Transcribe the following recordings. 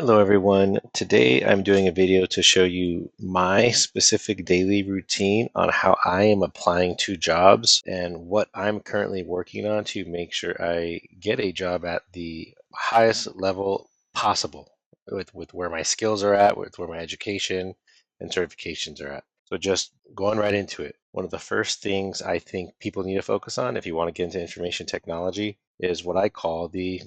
Hello everyone. Today I'm doing a video to show you my specific daily routine on how I am applying to jobs and what I'm currently working on to make sure I get a job at the highest level possible with where my skills are at, with where my education and certifications are at. So just going right into it. One of the first things I think people need to focus on if you want to get into information technology is what I call the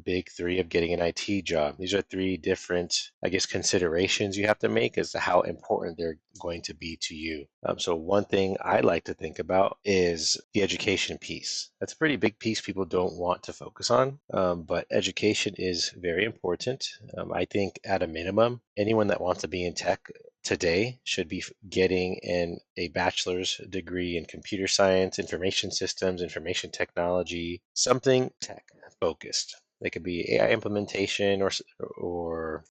big three of getting an IT job. These are three different, I guess, considerations you have to make as to how important they're going to be to you. So one thing I like to think about is the education piece. That's a pretty big piece people don't want to focus on, but education is very important. I think at a minimum, anyone that wants to be in tech today should be getting a bachelor's degree in computer science, information systems, information technology, something tech focused. They could be AI implementation or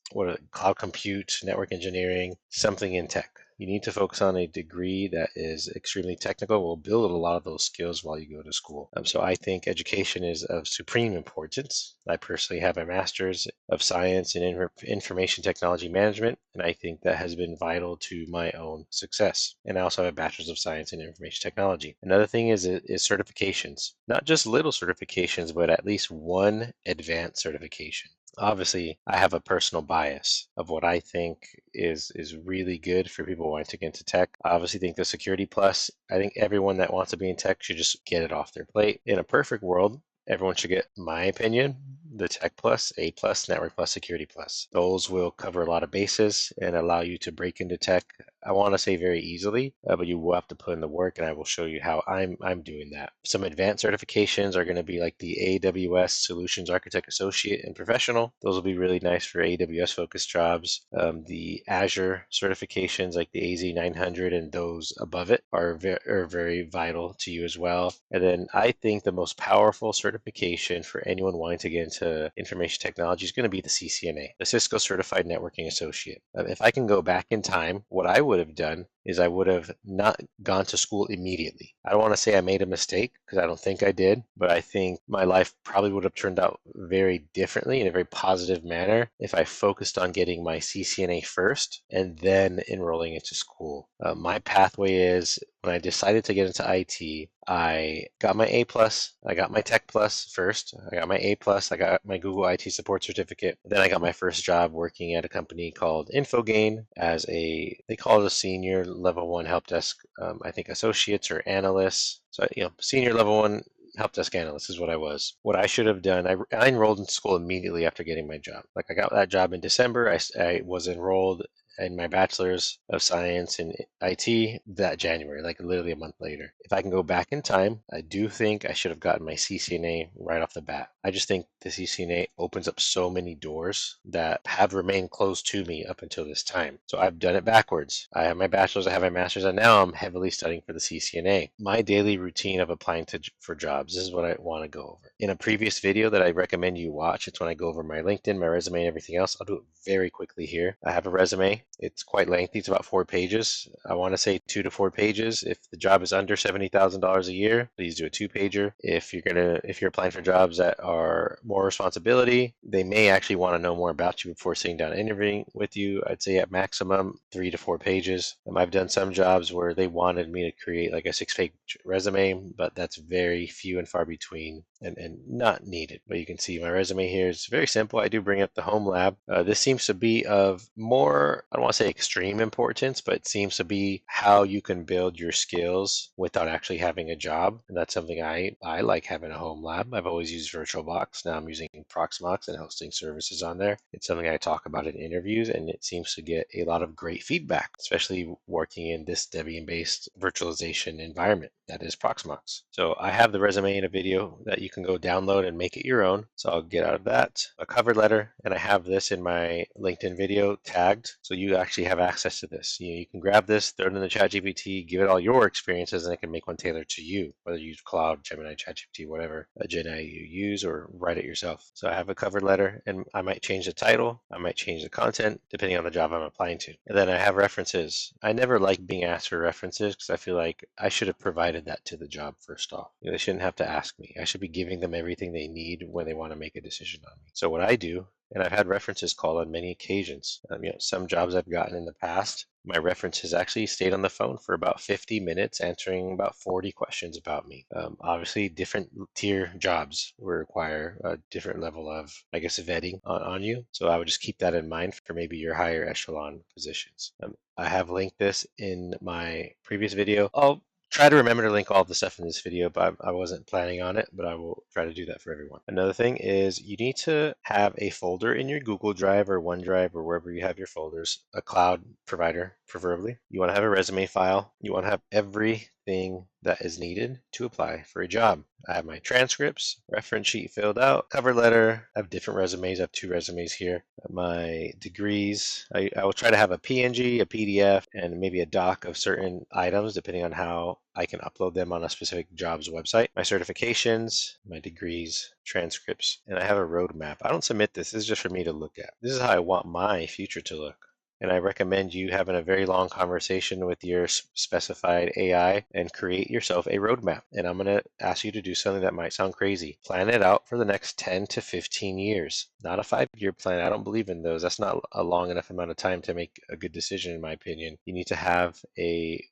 cloud compute, network engineering, something in tech. You need to focus on a degree that is extremely technical. Will build a lot of those skills while you go to school. So I think education is of supreme importance. I personally have a master's of science in information technology management, and I think that has been vital to my own success. And I also have a bachelor's of science in information technology. Another thing is certifications, not just little certifications, but at least one advanced certification. Obviously, I have a personal bias of what I think is really good for people wanting to get into tech. I obviously think the Security Plus, I think everyone that wants to be in tech should just get it off their plate. In a perfect world, everyone should get, my opinion, the Tech Plus, A Plus, Network Plus, Security Plus. Those will cover a lot of bases and allow you to break into tech. I want to say very easily, but you will have to put in the work, and I will show you how I'm doing that. Some advanced certifications are going to be like the AWS Solutions Architect Associate and Professional. Those will be really nice for AWS focused jobs. The Azure certifications like the AZ 900 and those above it are very vital to you as well. And then I think the most powerful certification for anyone wanting to get into information technology is going to be the CCNA, the Cisco Certified Networking Associate. If I can go back in time, what I would have done is I would have not gone to school immediately. I don't want to say I made a mistake because I don't think I did, but I think my life probably would have turned out very differently in a very positive manner if I focused on getting my CCNA first and then enrolling into school. My pathway is when I decided to get into IT, I got my A plus, I got my Tech Plus first, I got my A plus, I got my Google IT support certificate. Then I got my first job working at a company called Infogain as they call it a senior level one help desk, I think associates or analysts. So, senior level one help desk analyst is what I was. What I should have done, I enrolled in school immediately after getting my job. Like I got that job in December. I was enrolled in my bachelor's of science in IT that January, like literally a month later. If I can go back in time, I do think I should have gotten my CCNA right off the bat. I just think the CCNA opens up so many doors that have remained closed to me up until this time. So I've done it backwards. I have my bachelor's, I have my master's, and now I'm heavily studying for the CCNA. My daily routine of applying for jobs, this is what I want to go over. In a previous video that I recommend you watch, it's when I go over my LinkedIn, my resume, and everything else. I'll do it very quickly here. I have a resume. It's quite lengthy. It's about 4 pages. I want to say 2 to 4 pages. If the job is under $70,000 a year, please do a 2-pager. If you're applying for jobs that are more responsibility, they may actually want to know more about you before sitting down and interviewing with you. I'd say at maximum 3 to 4 pages. I've done some jobs where they wanted me to create like a 6-page resume, but that's very few and far between and not needed. But you can see my resume here is very simple. I do bring up the home lab. This seems to be of more, I don't want to say extreme importance, but it seems to be how you can build your skills without actually having a job. And that's something I like having a home lab. I've always used VirtualBox. Now I'm using Proxmox and hosting services on there. It's something I talk about in interviews, and it seems to get a lot of great feedback, especially working in this Debian-based virtualization environment that is Proxmox. So I have the resume in a video that you can go download and make it your own. So I'll get out of that, a cover letter, and I have this in my LinkedIn video tagged. So you actually have access to this. You can grab this, throw it in the ChatGPT, give it all your experiences, and it can make one tailored to you, whether you use Cloud, Gemini, ChatGPT, whatever Gen AI you use, or write it yourself. So I have a cover letter, and I might change the title, I might change the content, depending on the job I'm applying to. And then I have references. I never like being asked for references because I feel like I should have provided added that to the job first off. They shouldn't have to ask me. I should be giving them everything they need when they want to make a decision on me. So what I do, and I've had references called on many occasions. Some jobs I've gotten in the past, my references actually stayed on the phone for about 50 minutes answering about 40 questions about me. Obviously, different tier jobs will require a different level of, I guess, vetting on you. So I would just keep that in mind for maybe your higher echelon positions. I have linked this in my previous video. I'll try to remember to link all the stuff in this video, but I wasn't planning on it, but I will try to do that for everyone. Another thing is you need to have a folder in your Google Drive or OneDrive or wherever you have your folders, a cloud provider preferably. You want to have a resume file. You want to have everything that is needed to apply for a job. I have my transcripts, reference sheet filled out, cover letter. I have different resumes. I have 2 resumes here. My degrees. I will try to have a PNG, a PDF, and maybe a doc of certain items depending on how I can upload them on a specific job's website. My certifications, my degrees, transcripts, and I have a roadmap. I don't submit this. This is just for me to look at. This is how I want my future to look. And I recommend you having a very long conversation with your specified AI and create yourself a roadmap. And I'm going to ask you to do something that might sound crazy. Plan it out for the next 10 to 15 years, not a 5-year plan. I don't believe in those. That's not a long enough amount of time to make a good decision, in my opinion. You need to have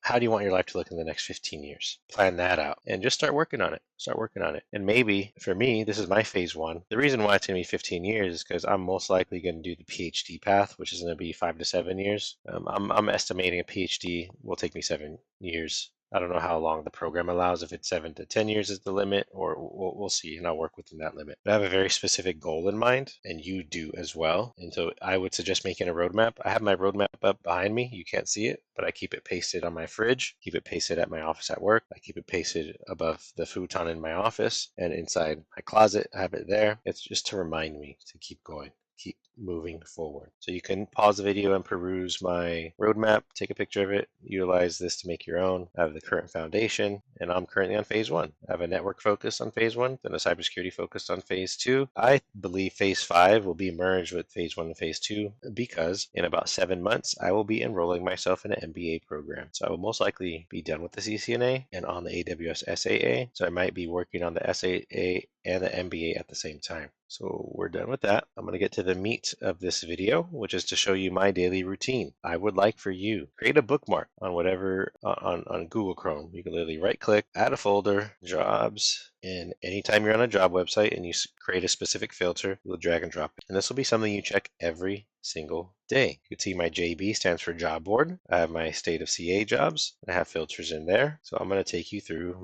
how do you want your life to look in the next 15 years? Plan that out and just start working on it. Start working on it. And maybe for me, this is my phase 1. The reason why it's going to be 15 years is because I'm most likely going to do the PhD path, which is going to be 5 to 7 years. I'm estimating a PhD will take me 7 years. I don't know how long the program allows, if it's 7 to 10 years is the limit, or we'll see, and I'll work within that limit. But I have a very specific goal in mind, and you do as well. And so I would suggest making a roadmap. I have my roadmap up behind me. You can't see it, but I keep it pasted on my fridge, keep it pasted at my office at work. I keep it pasted above the futon in my office and inside my closet. I have it there. It's just to remind me to keep going, keep moving forward. So you can pause the video and peruse my roadmap, take a picture of it, utilize this to make your own. I have the current foundation, and I'm currently on phase 1. I have a network focus on phase 1, then a cybersecurity focus on phase 2. I believe phase 5 will be merged with phase 1 and phase 2 because in about 7 months, I will be enrolling myself in an MBA program. So I will most likely be done with the CCNA and on the AWS SAA. So I might be working on the SAA and the MBA at the same time. So we're done with that. I'm going to get to the meat of this video, which is to show you my daily routine. I would like for you create a bookmark on whatever on Google Chrome. You can literally right click, add a folder, jobs, and anytime you're on a job website and you create a specific filter, you'll drag and drop it. And this will be something you check every single day. You can see my JB stands for job board. I have my state of CA jobs. I have filters in there. So I'm going to take you through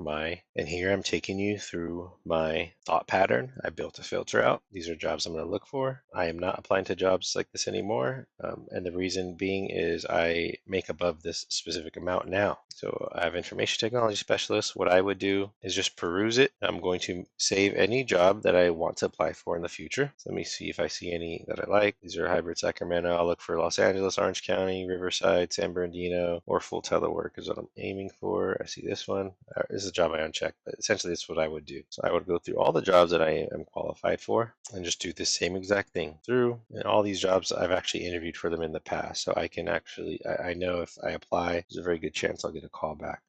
and here I'm taking you through my thought pattern. I built a filter out. These are jobs I'm going to look for. I am not applying to jobs like this anymore. And the reason being is I make above this specific amount now. So I have information technology specialist. What I would do is just peruse it. I'm going to save any job that I want to apply for in the future. So let me see if I see any that I like. These are hybrid Sacramento. I'll look for Los Angeles, Orange County, Riverside, San Bernardino, or full telework is what I'm aiming for. I see this one. This is a job I unchecked, but essentially that's what I would do. So I would go through all the jobs that I am qualified for and just do the same exact thing through. And all these jobs, I've actually interviewed for them in the past. So I can actually, I know if I apply, there's a very good chance I'll get a call back.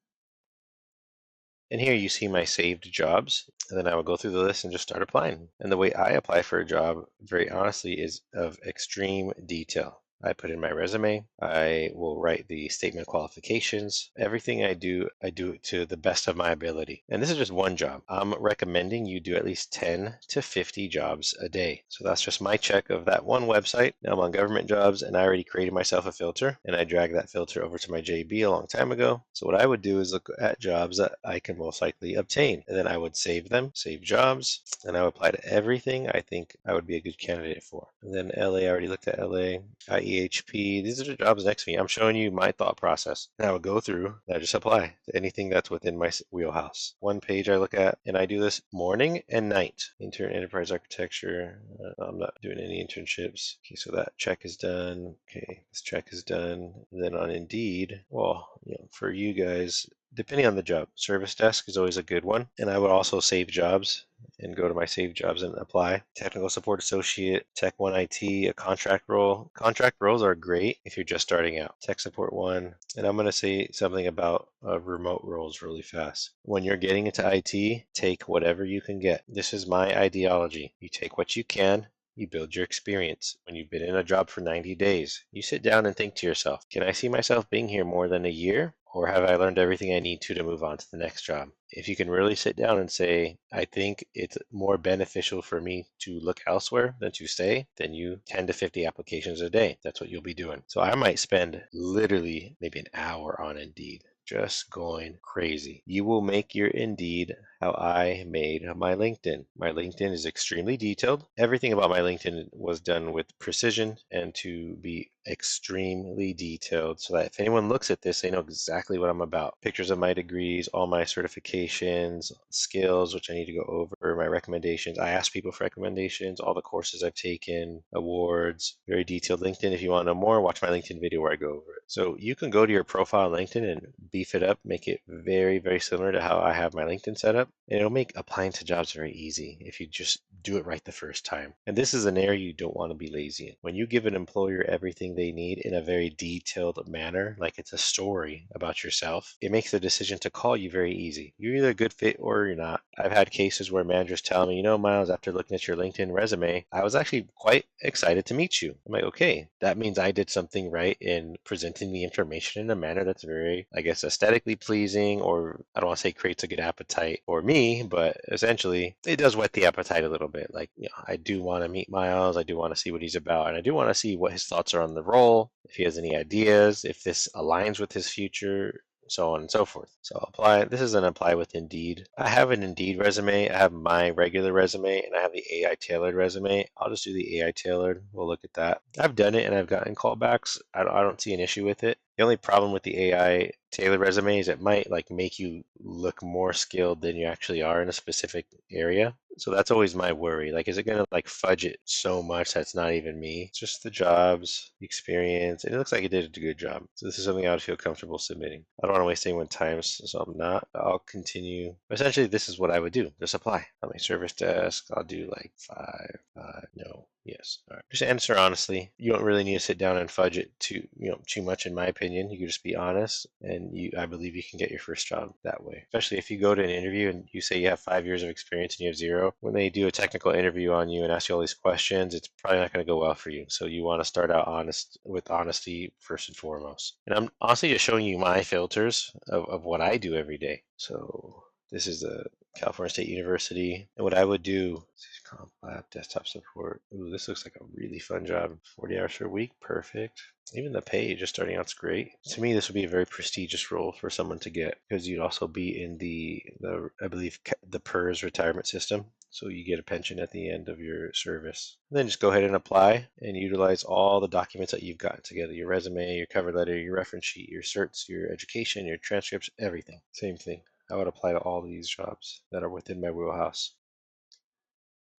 And here you see my saved jobs, and then I will go through the list and just start applying. And the way I apply for a job, very honestly, is of extreme detail. I put in my resume. I will write the statement of qualifications. Everything I do it to the best of my ability. And this is just one job. I'm recommending you do at least 10 to 50 jobs a day. So that's just my check of that one website. Now I'm on government jobs, and I already created myself a filter, and I dragged that filter over to my JB a long time ago. So what I would do is look at jobs that I can most likely obtain, and then I would save them, save jobs, and I would apply to everything I think I would be a good candidate for. And then LA, I already looked at LA. EHP, these are the jobs next to me. I'm showing you my thought process. And I would go through and I just apply to anything that's within my wheelhouse. One page I look at, and I do this morning and night. Intern enterprise architecture. I'm not doing any internships. Okay, so that check is done. Okay, this check is done. And then on Indeed, well, for you guys, depending on the job. Service desk is always a good one. And I would also save jobs and go to my saved jobs and apply. Technical support associate, Tech 1 IT, a contract role. Contract roles are great if you're just starting out. Tech support 1. And I'm going to say something about remote roles really fast. When you're getting into IT, take whatever you can get. This is my ideology. You take what you can. You build your experience. When you've been in a job for 90 days, you sit down and think to yourself, can I see myself being here more than a year? Or have I learned everything I need to move on to the next job? If you can really sit down and say, I think it's more beneficial for me to look elsewhere than to stay, then you 10 to 50 applications a day. That's what you'll be doing. So I might spend literally maybe an hour on Indeed, just going crazy. You will make your Indeed how I made my LinkedIn. My LinkedIn is extremely detailed. Everything about my LinkedIn was done with precision and to be extremely detailed so that if anyone looks at this, they know exactly what I'm about. Pictures of my degrees, all my certifications, skills, which I need to go over, my recommendations. I ask people for recommendations, all the courses I've taken, awards, very detailed LinkedIn. If you want to know more, watch my LinkedIn video where I go over it. So you can go to your profile on LinkedIn and beef it up, make it very, very similar to how I have my LinkedIn set up. And it'll make applying to jobs very easy if you just do it right the first time. And this is an area you don't want to be lazy in. When you give an employer everything they need in a very detailed manner, like it's a story about yourself, it makes the decision to call you very easy. You're either a good fit or you're not. I've had cases where managers tell me, you know, Miles, after looking at your LinkedIn resume, I was actually quite excited to meet you. I'm like, okay, that means I did something right in presenting the information in a manner that's very, I guess, aesthetically pleasing, or I don't want to say creates a good appetite for me, but essentially it does whet the appetite a little bit. Like, you know, I do want to meet Miles. I do want to see what he's about. And I do want to see what his thoughts are on the role, if he has any ideas, if this aligns with his future, so on and so forth. So apply. This is an apply with Indeed. I have an Indeed resume. I have my regular resume, and I have the AI tailored resume. I'll just do the AI tailored. We'll look at that. I've done it, and I've gotten callbacks. I don't see an issue with it. The only problem with the AI tailored resume is it might like make you look more skilled than you actually are in a specific area. So that's always my worry. Like, is it going to like fudge it so much that's not even me? It's just the jobs, the experience, and it looks like it did a good job. So this is something I would feel comfortable submitting. I don't want to waste anyone's time, so I'm not. I'll continue. Essentially, this is what I would do. Just apply. On my service desk, I'll do like five, no, yes. All right. Just answer honestly. You don't really need to sit down and fudge it too much, in my opinion. You can just be honest, and I believe you can get your first job that way. Especially if you go to an interview and you say you have 5 years of experience and you have zero. When they do a technical interview on you and ask you all these questions, it's probably not going to go well for you. So you want to start out with honesty first and foremost. And I'm honestly just showing you my filters of what I do every day. So this is the California State University. And what I would do, comp lab, desktop support. Ooh, this looks like a really fun job. 40 hours per week, perfect. Even the pay just starting out's great. To me, this would be a very prestigious role for someone to get because you'd also be in the I believe the PERS retirement system. So you get a pension at the end of your service. And then just go ahead and apply and utilize all the documents that you've gotten together, your resume, your cover letter, your reference sheet, your certs, your education, your transcripts, everything. Same thing. I would apply to all these jobs that are within my wheelhouse.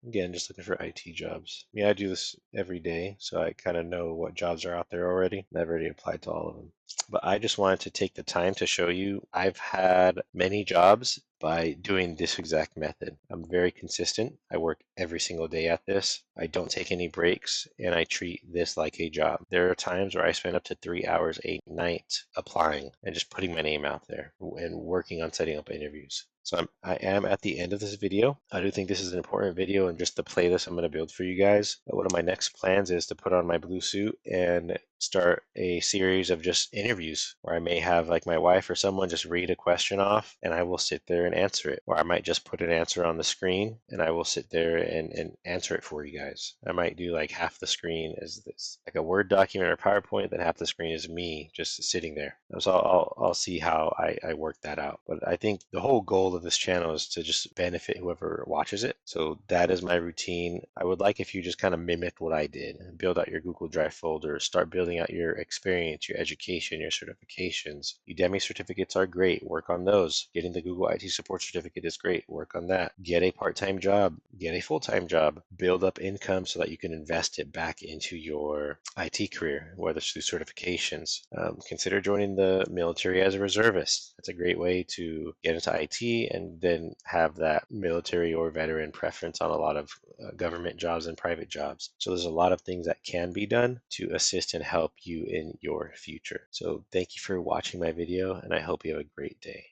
Again, just looking for IT jobs. I mean, I do this every day, so I kind of know what jobs are out there already. I've already applied to all of them. But I just wanted to take the time to show you I've had many jobs by doing this exact method. I'm very consistent. I work every single day at this. I don't take any breaks, and I treat this like a job. There are times where I spend up to 3 hours a night applying and just putting my name out there and working on setting up interviews. So I am at the end of this video. I do think this is an important video, and just the playlist I'm going to build for you guys. One of my next plans is to put on my blue suit and start a series of just interviews where I may have like my wife or someone just read a question off and I will sit there and answer it. Or I might just put an answer on the screen and I will sit there and answer it for you guys. I might do like half the screen as this, like a Word document or PowerPoint, then half the screen is me just sitting there. So I'll see how I work that out. But I think the whole goal of this channel is to just benefit whoever watches it. So that is my routine. I would like if you just kind of mimicked what I did. Build out your Google Drive folder, start building building out your experience, your education, your certifications. Udemy certificates are great. Work on those. Getting the Google IT support certificate is great. Work on that. Get a part-time job. Get a full-time job. Build up income so that you can invest it back into your IT career, whether it's through certifications. Consider joining the military as a reservist. That's a great way to get into IT and then have that military or veteran preference on a lot of government jobs and private jobs. So there's a lot of things that can be done to assist and help you in your future. So thank you for watching my video, and I hope you have a great day.